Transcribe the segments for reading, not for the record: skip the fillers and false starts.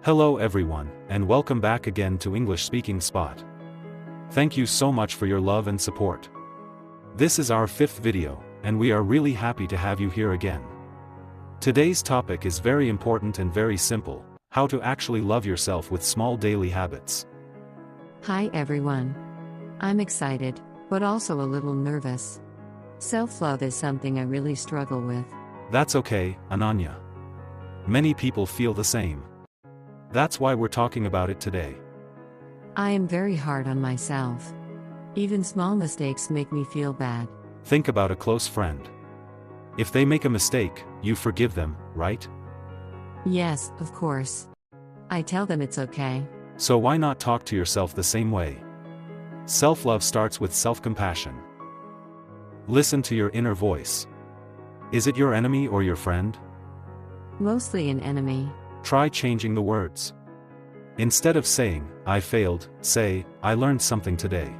Hello everyone, and welcome back again to English Speaking Spot. Thank you so much for your love and support. This is our 5th video, and we are really happy to have you here again. Today's topic is very important and very simple: how to actually love yourself with small daily habits. Hi everyone. I'm excited, but also a little nervous. Self-love is something I really struggle with. That's okay, Ananya. Many people feel the same. That's why we're talking about it today. I am very hard on myself. Even small mistakes make me feel bad. Think about a close friend. If they make a mistake, you forgive them, right? Yes, of course. I tell them it's okay. So why not talk to yourself the same way? Self-love starts with self-compassion. Listen to your inner voice. Is it your enemy or your friend? Mostly an enemy. Try changing the words. Instead of saying, "I failed," say, "I learned something today."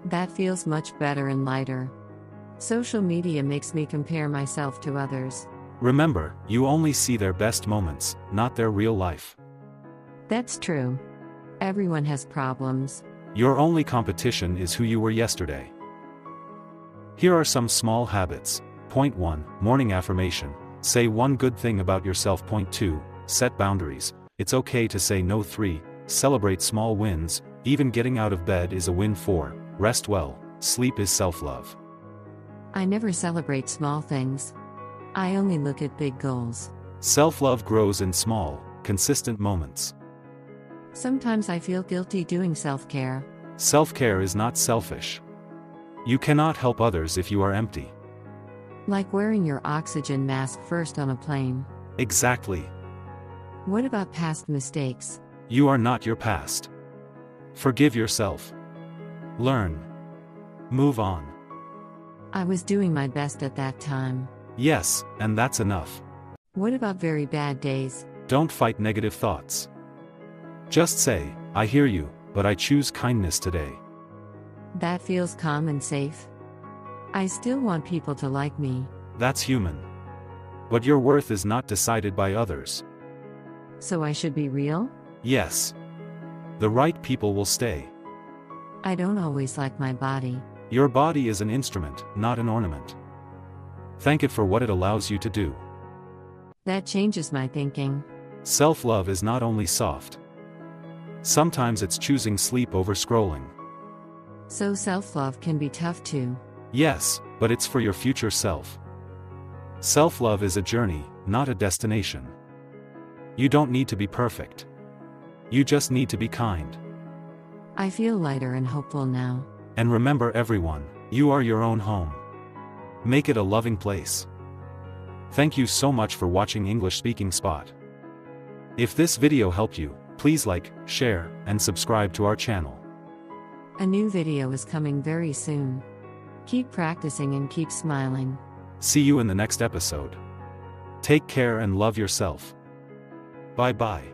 That feels much better and lighter. Social media makes me compare myself to others. Remember, you only see their best moments, not their real life. That's true. Everyone has problems. Your only competition is who you were yesterday. Here are some small habits. Point 1, morning affirmation. Say one good thing about yourself. Point 2, set boundaries. It's okay to say no. 3, celebrate small wins. Even getting out of bed is a win. 4, rest well. Sleep is self-love. I never celebrate small things. I only look at big goals. Self-love grows in small, consistent moments. Sometimes I feel guilty doing self-care. Self-care is not selfish. You cannot help others if you are empty. Like wearing your oxygen mask first on a plane. Exactly. What about past mistakes? You are not your past. Forgive yourself. Learn. Move on. I was doing my best at that time. Yes, and that's enough. What about very bad days? Don't fight negative thoughts. Just say, "I hear you, but I choose kindness today." That feels calm and safe. I still want people to like me. That's human. But your worth is not decided by others. So I should be real? Yes. The right people will stay. I don't always like my body. Your body is an instrument, not an ornament. Thank it for what it allows you to do. That changes my thinking. Self-love is not only soft. Sometimes it's choosing sleep over scrolling. So self-love can be tough too. Yes, but it's for your future self. Self-love is a journey, not a destination. You don't need to be perfect. You just need to be kind. I feel lighter and hopeful now. And remember everyone, you are your own home. Make it a loving place. Thank you so much for watching English Speaking Spot. If this video helped you, please like, share, and subscribe to our channel. A new video is coming very soon. Keep practicing and keep smiling. See you in the next episode. Take care and love yourself. Bye-bye.